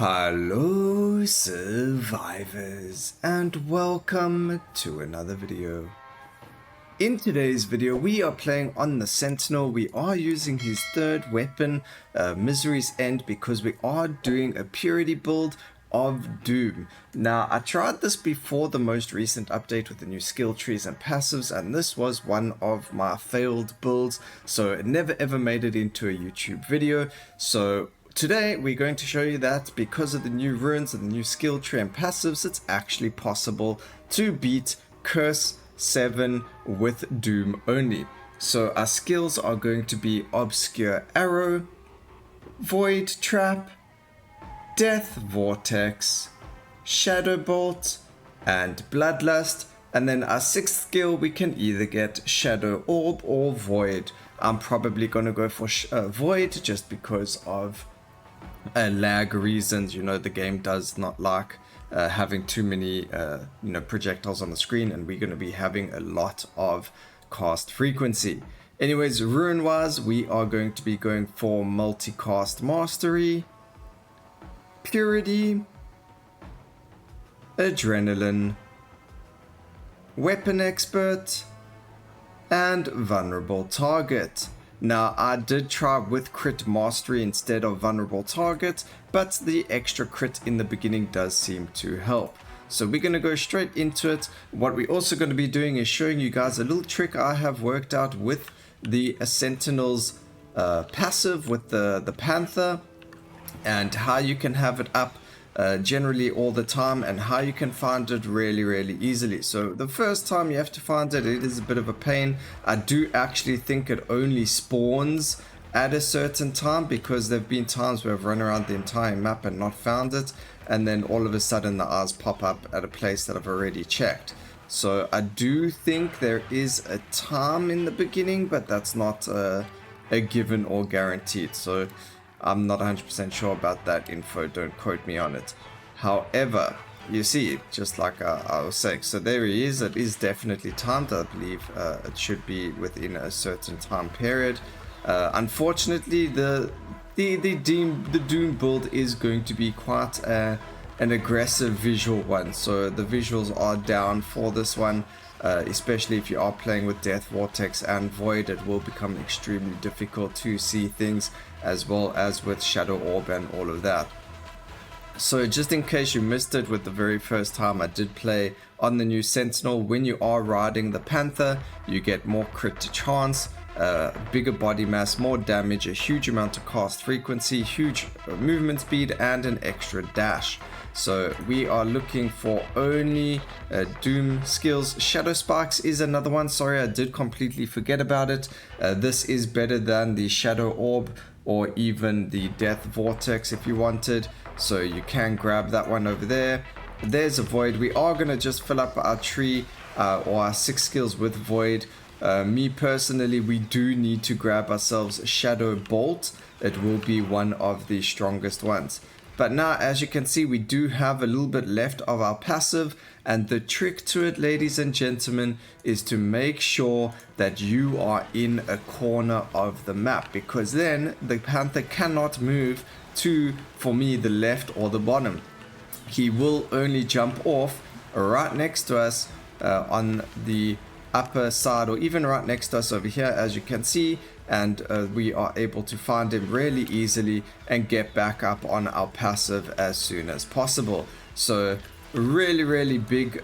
Hello survivors and welcome to another video. In today's video we are playing on the Sentinel. We are using his third weapon, Misery's End, because we are doing a purity build of Doom. Now I tried this before the most recent update with the new skill trees and passives, and this was one of my failed builds, so it never ever made it into a YouTube video. So today we're going to show you that because of the new runes and the new skill tree and passives, it's actually possible to beat Curse 7 with Doom only. So our skills are going to be Obscure Arrow, Void Trap, Death Vortex, Shadow Bolt, and Bloodlust. And then our sixth skill, we can either get Shadow Orb or Void. I'm probably going to go for Void just because of lag reasons. You know, the game does not like having too many projectiles on the screen, and we're going to be having a lot of cast frequency. Anyways, rune wise, we are going to be going for Multicast Mastery, Purity, Adrenaline, Weapon Expert, and Vulnerable Target. Now I did try with Crit Mastery instead of Vulnerable Target, but the extra crit in the beginning does seem to help. So we're going to go straight into it. What we're also going to be doing is showing you guys a little trick I have worked out with the Sentinel's passive with the Panther, and how you can have it up generally all the time, and how you can find it really easily. So the first time you have to find it, it is a bit of a pain. I do actually think it only spawns at a certain time, because there have been times where I've run around the entire map and not found it, and then all of a sudden the eyes pop up at a place that I've already checked. So I do think there is a time in the beginning, but that's not a given or guaranteed. So I'm not 100% sure about that info, don't quote me on it. However, you see, just like I was saying, so there he is. It is definitely timed. I believe it should be within a certain time period. Unfortunately, the Doom build is going to be quite an aggressive visual one, so the visuals are down for this one. Especially if you are playing with Death Vortex and Void, it will become extremely difficult to see things, as well as with Shadow Orb and all of that. So just in case you missed it, with the very first time I did play on the new Sentinel, when you are riding the Panther, you get more crit to chance, bigger body mass, more damage, a huge amount of cast frequency, huge movement speed, and an extra dash. So we are looking for only Doom skills. Shadow Sparks is another one. Sorry, I did completely forget about it. This is better than the Shadow Orb or even the Death Vortex if you wanted. So you can grab that one over there. There's a Void. We are going to just fill up our tree or our 6 skills with Void. Me personally, we do need to grab ourselves Shadow Bolt. It will be one of the strongest ones. But now, as you can see, we do have a little bit left of our passive, and the trick to it, ladies and gentlemen, is to make sure that you are in a corner of the map, because then the Panther cannot move to, for me, the left or the bottom. He will only jump off right next to us on the upper side, or even right next to us over here, as you can see, and we are able to find him really easily and get back up on our passive as soon as possible. So really big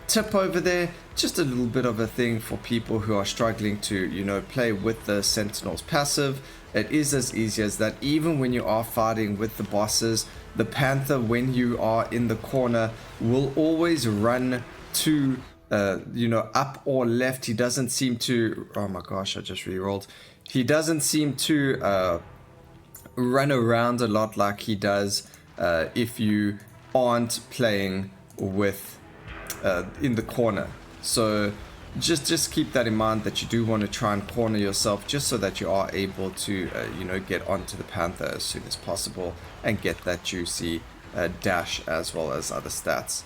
tip over there. Just a little bit of a thing for people who are struggling to play with the Sentinel's passive. It is as easy as that. Even when you are fighting with the bosses, the Panther, when you are in the corner, will always run to up or left. He doesn't seem to, oh my gosh, I just re-rolled. He doesn't seem to run around a lot like he does if you aren't playing with in the corner. So just keep that in mind, that you do want to try and corner yourself, just so that you are able to get onto the Panther as soon as possible and get that juicy dash as well as other stats.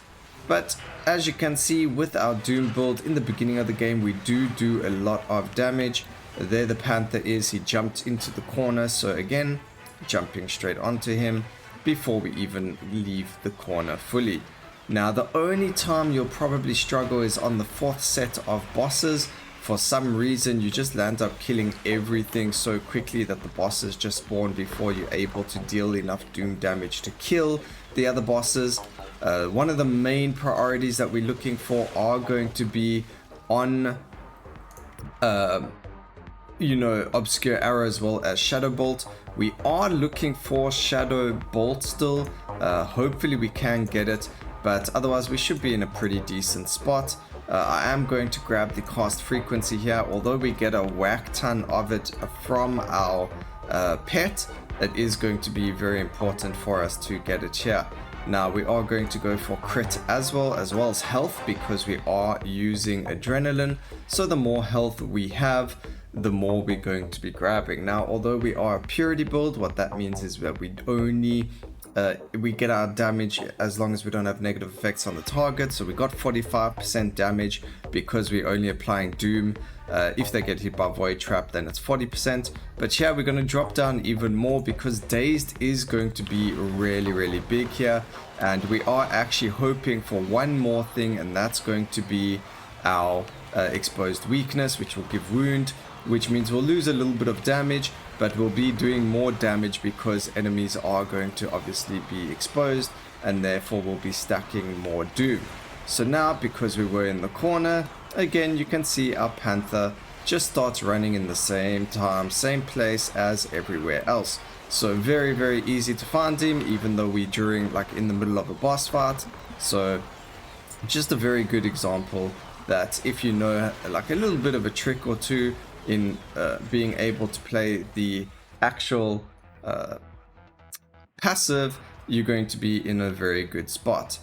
But as you can see, with our Doom build in the beginning of the game, we do a lot of damage. There the Panther is. He jumped into the corner, so again, jumping straight onto him. before we even leave the corner fully. Now, the only time you'll probably struggle is on the 4th set of bosses. For some reason, you just land up killing everything so quickly that the bosses just spawn before you're able to deal enough doom damage to kill the other bosses. One of the main priorities that we're looking for are going to be on, Obscure Arrow as well as Shadow Bolt. We are looking for Shadow Bolt still. Hopefully we can get it, but otherwise we should be in a pretty decent spot. I am going to grab the cast frequency here. Although we get a whack ton of it from our pet, it is going to be very important for us to get it here. Now we are going to go for crit as well as health, because we are using adrenaline. So the more health we have, the more we're going to be grabbing. Now, although we are a purity build, what that means is that we only we get our damage as long as we don't have negative effects on the target. So we got 45% damage because we're only applying doom. If they get hit by Void Trap, then it's 40%. But yeah, we're going to drop down even more because Dazed is going to be really big here. And we are actually hoping for one more thing, and that's going to be our exposed weakness, which will give wound, which means we'll lose a little bit of damage, but we'll be doing more damage because enemies are going to obviously be exposed, and therefore we'll be stacking more doom. So now, because we were in the corner, again you can see our Panther just starts running in the same time, same place as everywhere else. So very easy to find him, even though we're in the middle of a boss fight. So just a very good example that if you know like a little bit of a trick or two in being able to play the actual passive, you're going to be in a very good spot.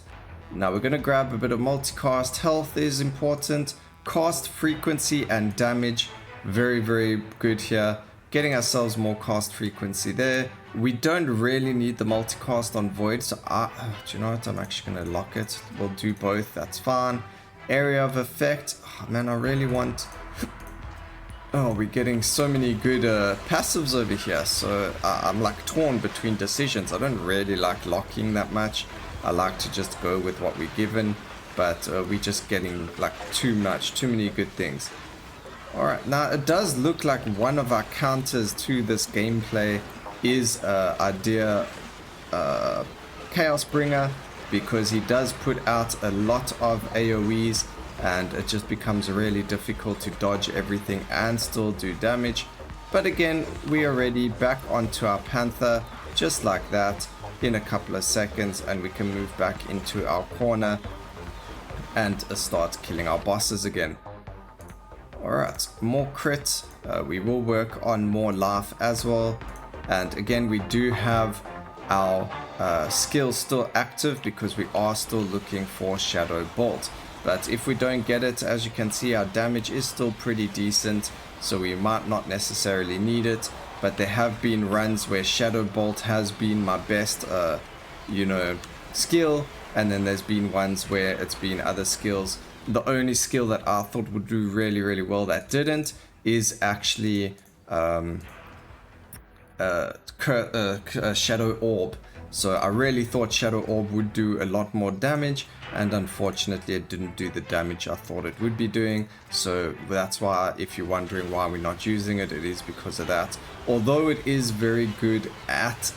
Now we're going to grab a bit of multicast. Health is important, cast frequency and damage, very good here. Getting ourselves more cast frequency there. We don't really need the multicast on Void, so do you know what, I'm actually going to lock it. We'll do both, that's fine. Area of effect, oh, man, I really want... Oh, we're getting so many good passives over here, so I'm like torn between decisions. I don't really like locking that much. I like to just go with what we're given, but we're just getting like too many good things. Alright, now it does look like one of our counters to this gameplay is our dear Chaos Bringer, because he does put out a lot of AoEs, and it just becomes really difficult to dodge everything and still do damage. But again, we are ready back onto our Panther, just like that, in a couple of seconds, and we can move back into our corner and start killing our bosses again. Alright, more crit. We will work on more life as well. And again, we do have our skill still active because we are still looking for Shadow Bolt. But if we don't get it, as you can see, our damage is still pretty decent, so we might not necessarily need it. But there have been runs where Shadow Bolt has been my best, skill, and then there's been ones where it's been other skills. The only skill that I thought would do really well that didn't is actually Shadow Orb. So I really thought Shadow Orb would do a lot more damage, and unfortunately it didn't do the damage I thought it would be doing. So that's why, if you're wondering why we're not using it, it is because of that. Although it is very good at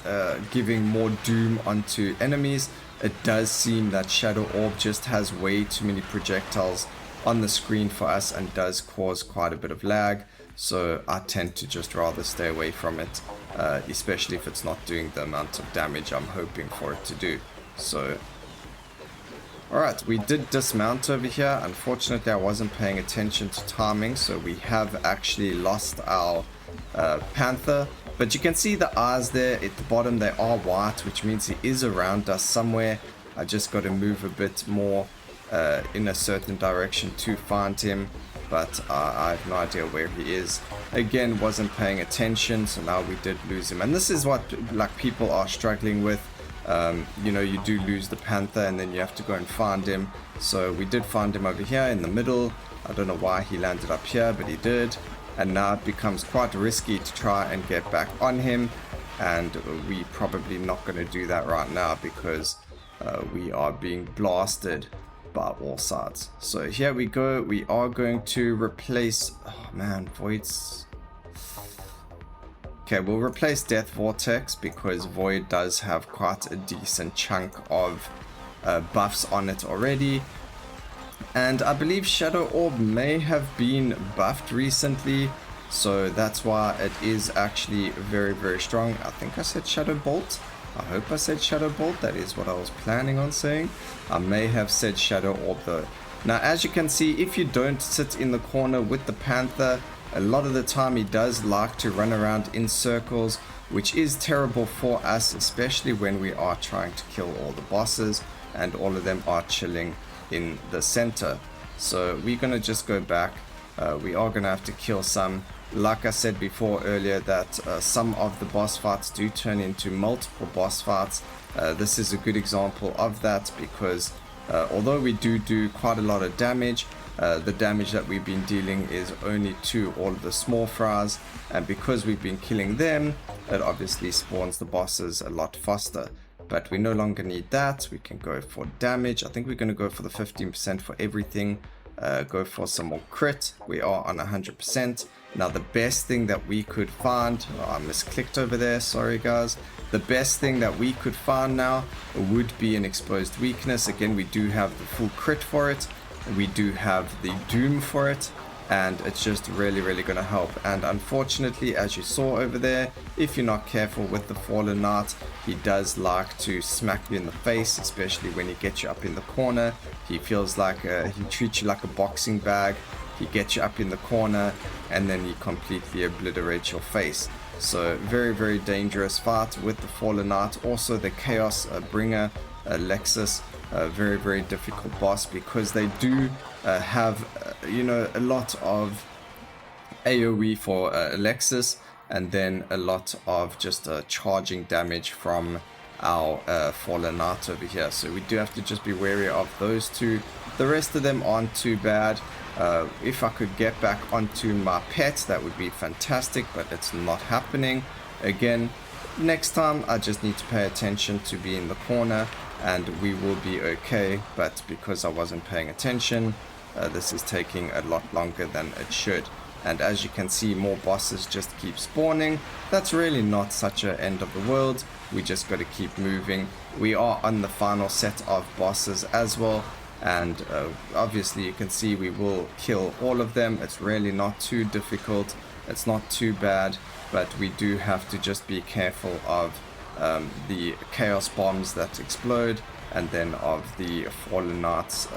giving more doom onto enemies, it does seem that Shadow Orb just has way too many projectiles on the screen for us and does cause quite a bit of lag. So I tend to just rather stay away from it, especially if it's not doing the amount of damage I'm hoping for it to do. So, alright, we did dismount over here. Unfortunately, I wasn't paying attention to timing, so we have actually lost our Panther. But you can see the eyes there at the bottom, they are white, which means he is around us somewhere. I just got to move a bit more in a certain direction to find him. But I have no idea where he is. Again, wasn't paying attention, so now we did lose him. And this is what like people are struggling with. You do lose the Panther and then you have to go and find him. So we did find him over here in the middle. I don't know why he landed up here, but he did. And now it becomes quite risky to try and get back on him. and we probably not going to do that right now because we are being blasted by all sides. So here we go. We are going to replace, oh man, Void's. Okay, we'll replace Death Vortex because Void does have quite a decent chunk of buffs on it already. And I believe Shadow Orb may have been buffed recently, so that's why it is actually very, very strong. I think I said Shadow Bolt. I hope I said Shadow Bolt. That is what I was planning on saying. I may have said Shadow Orb though. Now, as you can see, if you don't sit in the corner with the Panther, a lot of the time he does like to run around in circles, which is terrible for us, especially when we are trying to kill all the bosses and all of them are chilling in the center. So we're going to just go back. We are going to have to kill some. Like I said before earlier, that some of the boss fights do turn into multiple boss fights. This is a good example of that because although we do quite a lot of damage, the damage that we've been dealing is only to all of the small fries, and because we've been killing them, it obviously spawns the bosses a lot faster. But we no longer need that. We can go for damage. I think we're going to go for the 15% for everything. Go for some more crit. We are on 100%. Now the best thing that we could find, I misclicked over there, sorry guys. The best thing that we could find now would be an exposed weakness. Again, we do have the full crit for it. We do have the doom for it, and it's just really going to help. And unfortunately, as you saw over there, if you're not careful with the Fallen Knight, he does like to smack you in the face, especially when he gets you up in the corner. He feels like he treats you like a boxing bag. He gets you up in the corner and then he completely obliterates your face. So very dangerous fight with the Fallen Knight. Also the Chaos Bringer, Lexus, very difficult boss because they do have a lot of AoE for Alexis, and then a lot of just charging damage from our Fallen Knight over here. So we do have to just be wary of those two. The rest of them aren't too bad. If I could get back onto my pet, that would be fantastic, but it's not happening. Again, next time I just need to pay attention to be in the corner and we will be okay. But because I wasn't paying attention, this is taking a lot longer than it should. And as you can see, more bosses just keep spawning. That's really not such an end of the world. We just got to keep moving. We are on the final set of bosses as well. And obviously you can see we will kill all of them. It's really not too difficult. It's not too bad. But we do have to just be careful of the chaos bombs that explode. And then of the Fallen Knights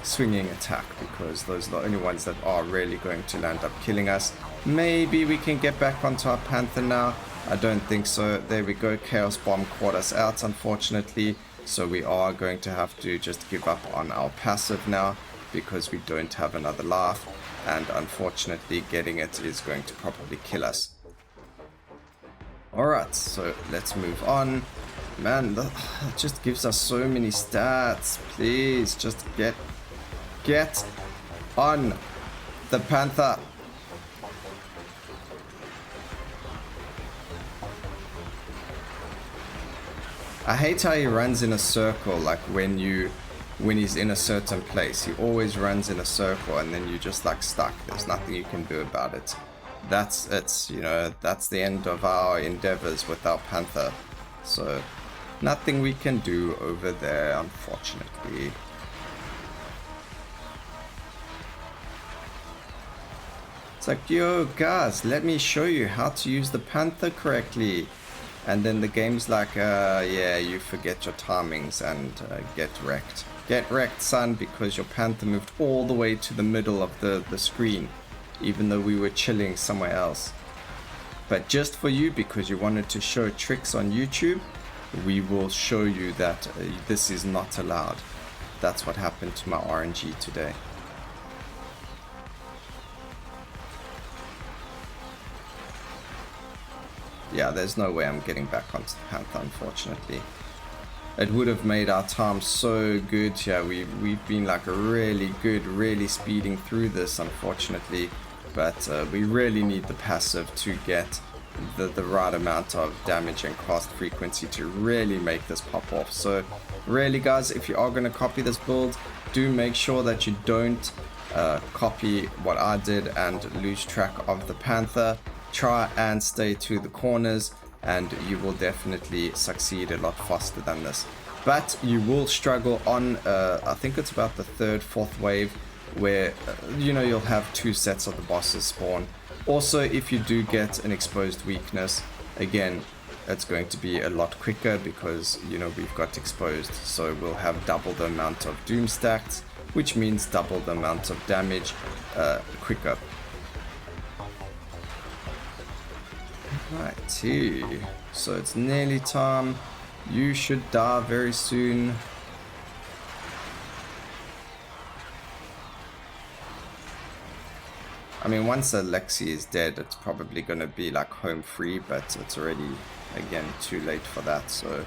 swinging attack, because those are the only ones that are really going to land up killing us. Maybe we can get back onto our Panther now. I don't think so. There we go. Chaos Bomb caught us out, unfortunately. So we are going to have to just give up on our passive now because we don't have another life. And unfortunately, getting it is going to probably kill us. Alright, so let's move on. Man, that just gives us so many stats. Please, just get on the Panther. I hate how he runs in a circle, like when he's in a certain place. He always runs in a circle and then you're just like stuck. There's nothing you can do about it. That's the end of our endeavors with our Panther. So nothing we can do over there, unfortunately. It's like, yo guys, let me show you how to use the Panther correctly. And then the game's like, yeah, you forget your timings and get wrecked. Get wrecked, son, because your Panther moved all the way to the middle of the screen, even though we were chilling somewhere else. But just for you, because you wanted to show tricks on YouTube, we will show you that this is not allowed. That's what happened to my RNG today. Yeah, there's no way I'm getting back onto the Panther, unfortunately. It would have made our time so good. Yeah, we've been like really good, really speeding through this, unfortunately. But we really need the passive to get the right amount of damage and cast frequency to really make this pop off. So really guys, if you are going to copy this build, do make sure that you don't copy what I did and lose track of the Panther. Try and stay to the corners and you will definitely succeed a lot faster than this. But you will struggle on I think it's about the third, fourth wave, where you know, you'll have 2 sets of the bosses spawn. Also, if you do get an exposed weakness, again, it's going to be a lot quicker because, you know, we've got exposed, so we'll have double the amount of doom stacked, which means double the amount of damage quicker. Righty, so it's nearly time. You should die very soon. I mean, once Alexi is dead, it's probably going to be like home free, but it's already, again, too late for that. So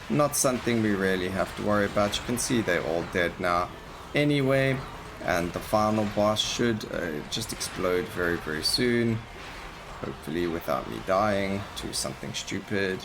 not something we really have to worry about. You can see they're all dead now anyway. And the final boss should just explode very, very soon. Hopefully without me dying to something stupid.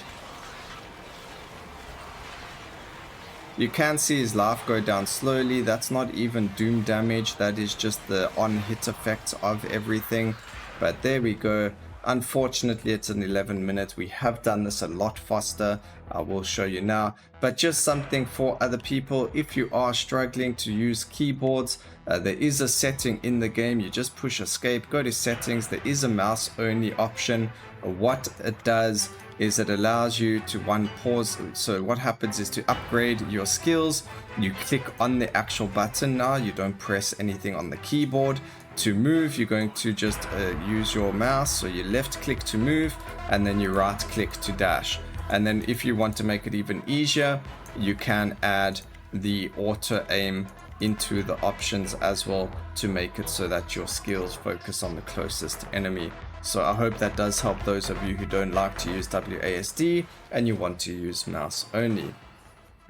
You can see his life go down slowly. That's not even doom damage. That is just the on-hit effect of everything. But there we go. Unfortunately, it's an 11 minutes. We have done this a lot faster. I will show you now. But just something for other people. If you are struggling to use keyboards, there is a setting in the game. You just push escape, go to settings. There is a mouse only option. What it does is it allows you to pause. So what happens is to upgrade your skills, you click on the actual button now, you don't press anything on the keyboard. To move, you're going to just use your mouse, so you left click to move and then you right click to dash. And then if you want to make it even easier, you can add the auto aim into the options as well to make it so that your skills focus on the closest enemy. So I hope that does help those of you who don't like to use WASD and you want to use mouse only.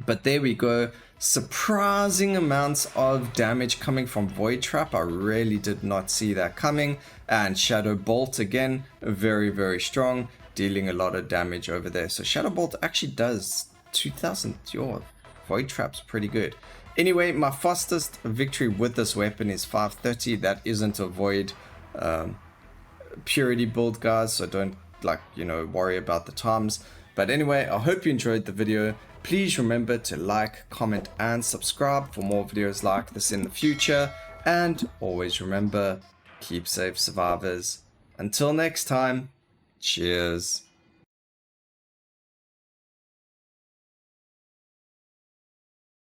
But there we go. Surprising amounts of damage coming from Void Trap. I really did not see that coming. And Shadow Bolt again, very, very strong, dealing a lot of damage over there. So Shadow Bolt actually does 2000. Your Void Trap's pretty good. Anyway, my fastest victory with this weapon is 530. That isn't a Void purity build, guys, so don't worry about the times. But anyway, I hope you enjoyed the video. Please remember to like, comment and subscribe for more videos like this in the future, and always remember, keep safe survivors. Until next time, cheers.